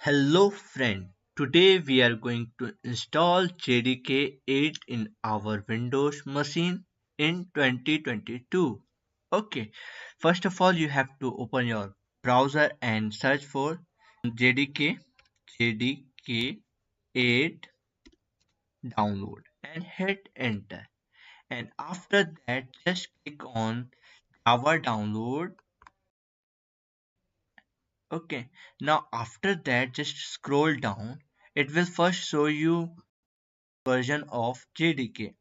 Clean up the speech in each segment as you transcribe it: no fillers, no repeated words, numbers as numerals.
Hello friend, today we are going to install JDK 8 in our Windows machine in 2022. Okay, first of all you have to open your browser and search for JDK 8 download and hit enter. And after that just click on Java download. Okay, now after that just scroll down. It will first show you version of JDK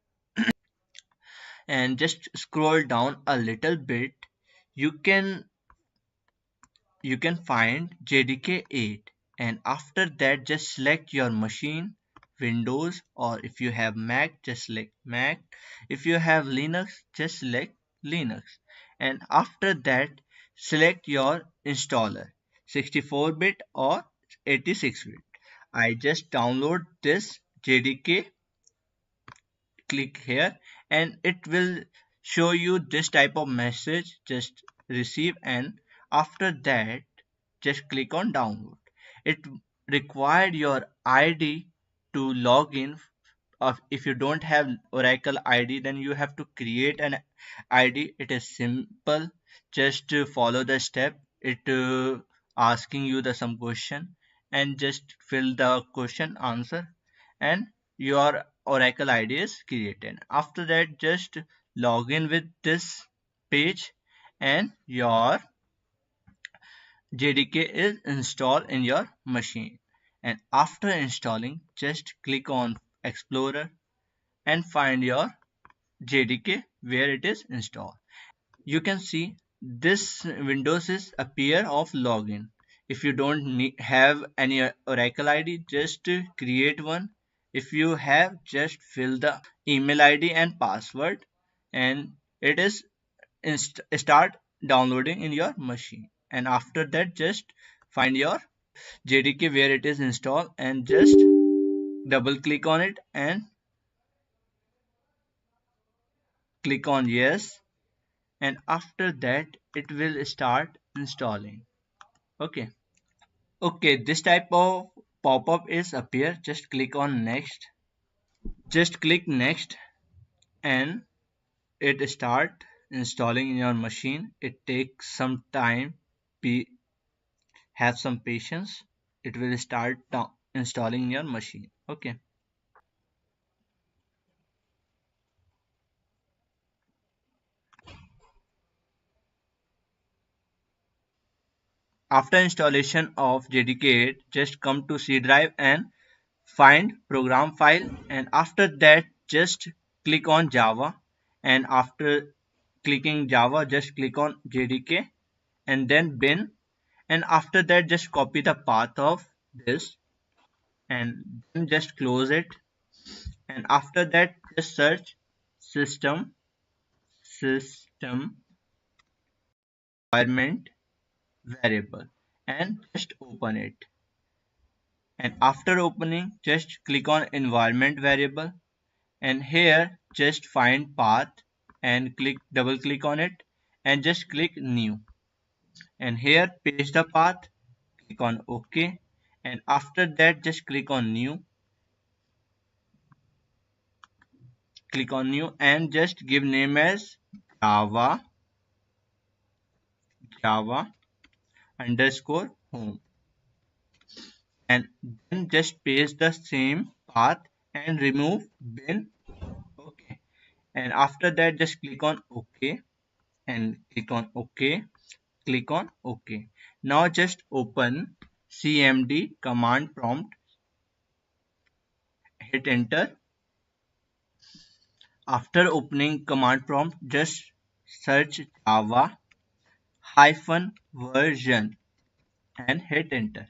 and just scroll down a little bit. You can you can find JDK 8, and after that just select your machine, Windows, or if you have Mac just select Mac. If you have Linux just select Linux, and after that select your installer, 64-bit or 86-bit. I just download this JDK, click here, and it will show you this type of message, just receive, and after that just click on download. It required your ID to log in. If you don't have Oracle ID, then you have to create an ID. It is simple, just to follow the step. It asking you the some question, and just fill the question answer, and your Oracle ID is created. After that just log in with this page, and your JDK is installed in your machine. And after installing just click on Explorer and find your JDK where it is installed. You can see this Windows is appear of login. If you don't have any Oracle ID, just create one. If you have, just fill the email ID and password, and it is start downloading in your machine. And after that just find your JDK where it is installed, and just double click on it and click on yes, and after that it will start installing. Okay, this type of pop-up is appear. Just click on next, just click next, and it start installing in your machine. It takes some time. Be have some patience. It will start installing in your machine. Okay, after installation of JDK, just come to C drive and find program file, and after that just click on Java, and after clicking Java just click on JDK and then bin, and after that just copy the path of this and then just close it, and after that just search system environment variable and just open it, and after opening just click on environment variable, and here just find path and double click on it and just click new, and here paste the path, click on OK, and after that just click on new and just give name as java underscore home, and then just paste the same path and remove bin. Okay, and after that just click on OK and click on OK, click on OK. Now just open cmd command prompt, hit enter. After opening command prompt just search java hyphen version and hit enter.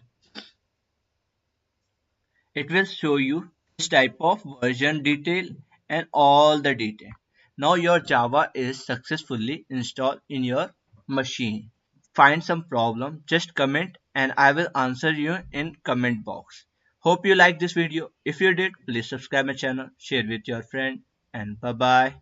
It will show you this type of version detail and all the detail. Now your Java is successfully installed in your machine. Find some problem, just comment and I will answer you in comment box. Hope you like this video. If you did, please subscribe my channel, share with your friend, and bye bye.